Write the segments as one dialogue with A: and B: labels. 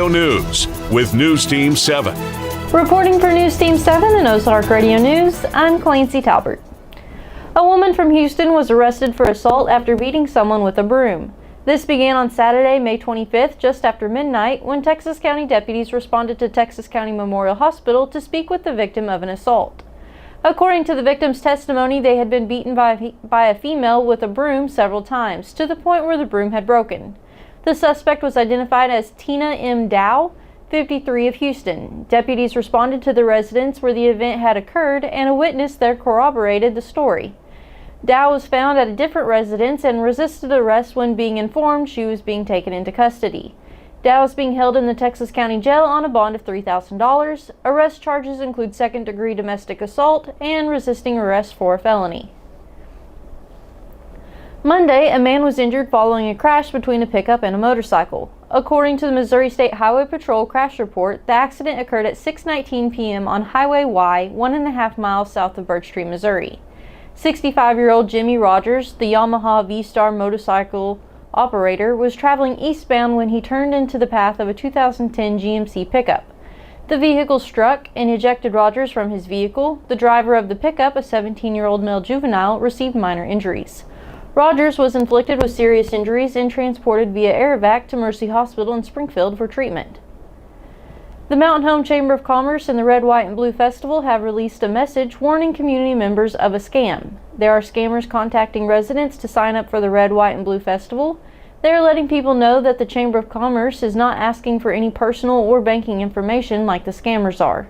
A: Radio News with News Team 7.
B: Reporting for News Team 7 and Ozark Radio News, I'm Clancy Talbert. A woman from Houston was arrested for assault after beating someone with a broom. This began on Saturday, May 25th, just after midnight, when Texas County deputies responded to Texas County Memorial Hospital to speak with the victim of an assault. According to the victim's testimony, they had been beaten by a female with a broom several times, to the point where the broom had broken. The suspect was identified as Tina M. Dow, 53 of Houston. Deputies responded to the residence where the event had occurred, and a witness there corroborated the story. Dow was found at a different residence and resisted arrest when being informed she was being taken into custody. Dow is being held in the Texas County Jail on a bond of $3,000. Arrest charges include second-degree domestic assault and resisting arrest for a felony. Monday, a man was injured following a crash between a pickup and a motorcycle. According to the Missouri State Highway Patrol crash report, the accident occurred at 6:19 p.m. on Highway Y, 1.5 miles south of Birch Tree, Missouri. 65-year-old Jimmy Rogers, the Yamaha V-Star motorcycle operator, was traveling eastbound when he turned into the path of a 2010 GMC pickup. The vehicle struck and ejected Rogers from his vehicle. The driver of the pickup, a 17-year-old male juvenile, received minor injuries. Rogers was inflicted with serious injuries and transported via air evac to Mercy Hospital in Springfield for treatment. The Mountain Home Chamber of Commerce and the Red, White, and Blue Festival have released a message warning community members of a scam. There are scammers contacting residents to sign up for the Red, White, and Blue Festival. They are letting people know that the Chamber of Commerce is not asking for any personal or banking information like the scammers are.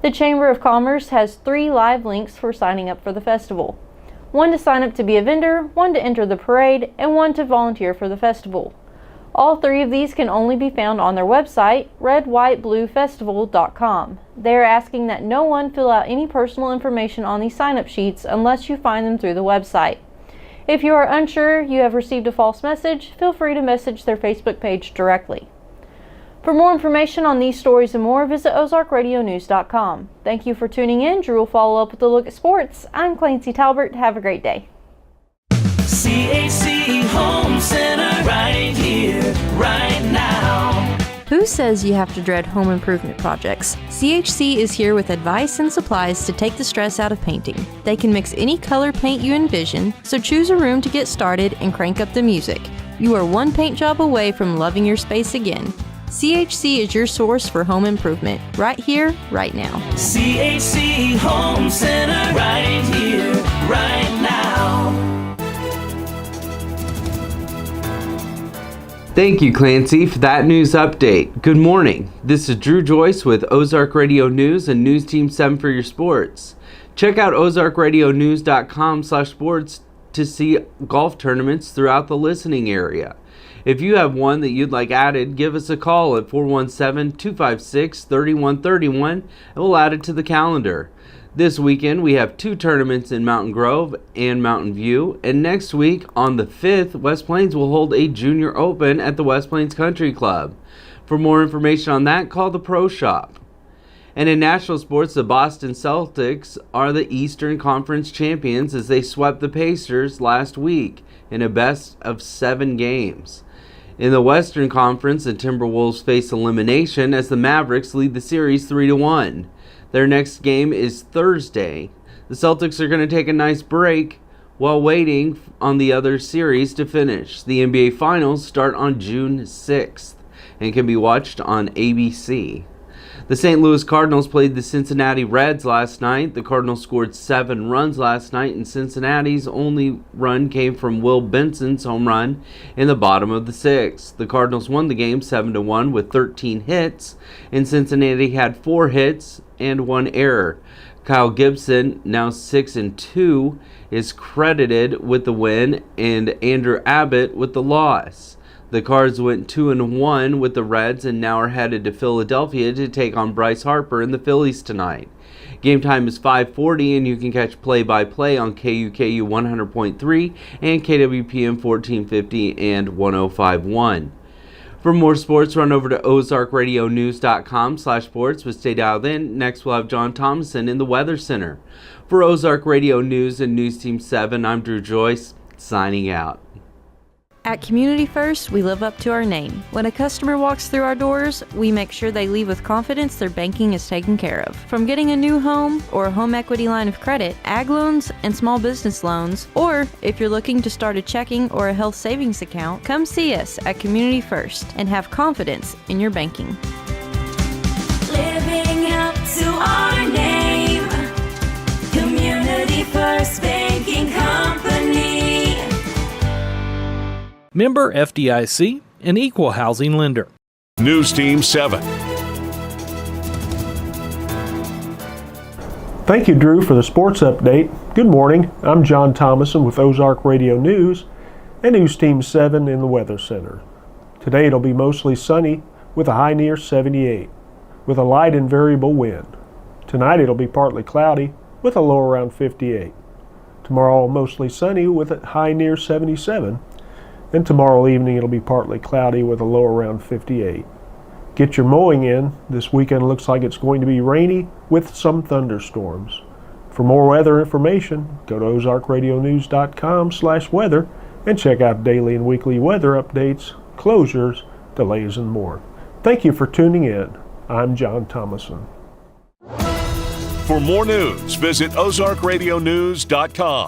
B: The Chamber of Commerce has 3 live links for signing up for the festival. One to sign up to be a vendor, one to enter the parade, and one to volunteer for the festival. All 3 of these can only be found on their website, redwhitebluefestival.com. They are asking that no one fill out any personal information on these sign-up sheets unless you find them through the website. If you are unsure you have received a false message, feel free to message their Facebook page directly. For more information on these stories and more, visit ozarkradionews.com. Thank you for tuning in. Drew will follow up with a look at sports. I'm Clancy Talbert. Have a great day.
C: CHC Home Center right here, right now.
B: Who says you have to dread home improvement projects? CHC is here with advice and supplies to take the stress out of painting. They can mix any color paint you envision, so choose a room to get started and crank up the music. You are one paint job away from loving your space again. CHC is your source for home improvement, right here, right now.
C: CHC Home Center right here, right now.
D: Thank you, Clancy, for that news update. Good morning. This is Drew Joyce with Ozark Radio News and News Team 7 for your sports. Check out ozarkradionews.com/sports to see golf tournaments throughout the listening area. If you have one that you'd like added, give us a call at 417-256-3131 and we'll add it to the calendar. This weekend we have 2 tournaments in Mountain Grove and Mountain View, and next week on the 5th, West Plains will hold a Junior Open at the West Plains Country Club. For more information on that, call the Pro Shop. And in national sports, the Boston Celtics are the Eastern Conference champions as they swept the Pacers last week in a best-of-7 games. In the Western Conference, the Timberwolves face elimination as the Mavericks lead the series 3-1. Their next game is Thursday. The Celtics are going to take a nice break while waiting on the other series to finish. The NBA Finals start on June 6th and can be watched on ABC. The St. Louis Cardinals played the Cincinnati Reds last night. The Cardinals scored 7 runs last night, and Cincinnati's only run came from Will Benson's home run in the bottom of the 6th. The Cardinals won the game 7-1 with 13 hits, and Cincinnati had 4 hits and 1 error. Kyle Gibson, now 6-2, is credited with the win, and Andrew Abbott with the loss. The Cards went 2-1 with the Reds and now are headed to Philadelphia to take on Bryce Harper and the Phillies tonight. Game time is 5:40 and you can catch play-by-play on KUKU 100.3 and KWPM 1450 and 105.1. For more sports, run over to ozarkradionews.com/sports, but stay dialed in. Next, we'll have John Thomason in the Weather Center. For Ozark Radio News and News Team 7, I'm Drew Joyce, signing out.
B: At Community First, we live up to our name. When a customer walks through our doors, we make sure they leave with confidence their banking is taken care of. From getting a new home or a home equity line of credit, ag loans, and small business loans, or if you're looking to start a checking or a health savings account, come see us at Community First and have confidence in your banking.
C: Living up to our name, Community First Banking Company.
E: Member FDIC, an equal housing lender.
A: News Team 7.
F: Thank you, Drew, for the sports update. Good morning. I'm John Thomason with Ozark Radio News and News Team 7 in the Weather Center. Today it'll be mostly sunny with a high near 78, with a light and variable wind. Tonight it'll be partly cloudy with a low around 58. Tomorrow mostly sunny with a high near 77. And tomorrow evening it'll be partly cloudy with a low around 58. Get your mowing in. This weekend looks like it's going to be rainy with some thunderstorms. For more weather information, go to ozarkradionews.com/weather and check out daily and weekly weather updates, closures, delays, and more. Thank you for tuning in. I'm John Thomason.
A: For more news, visit ozarkradionews.com.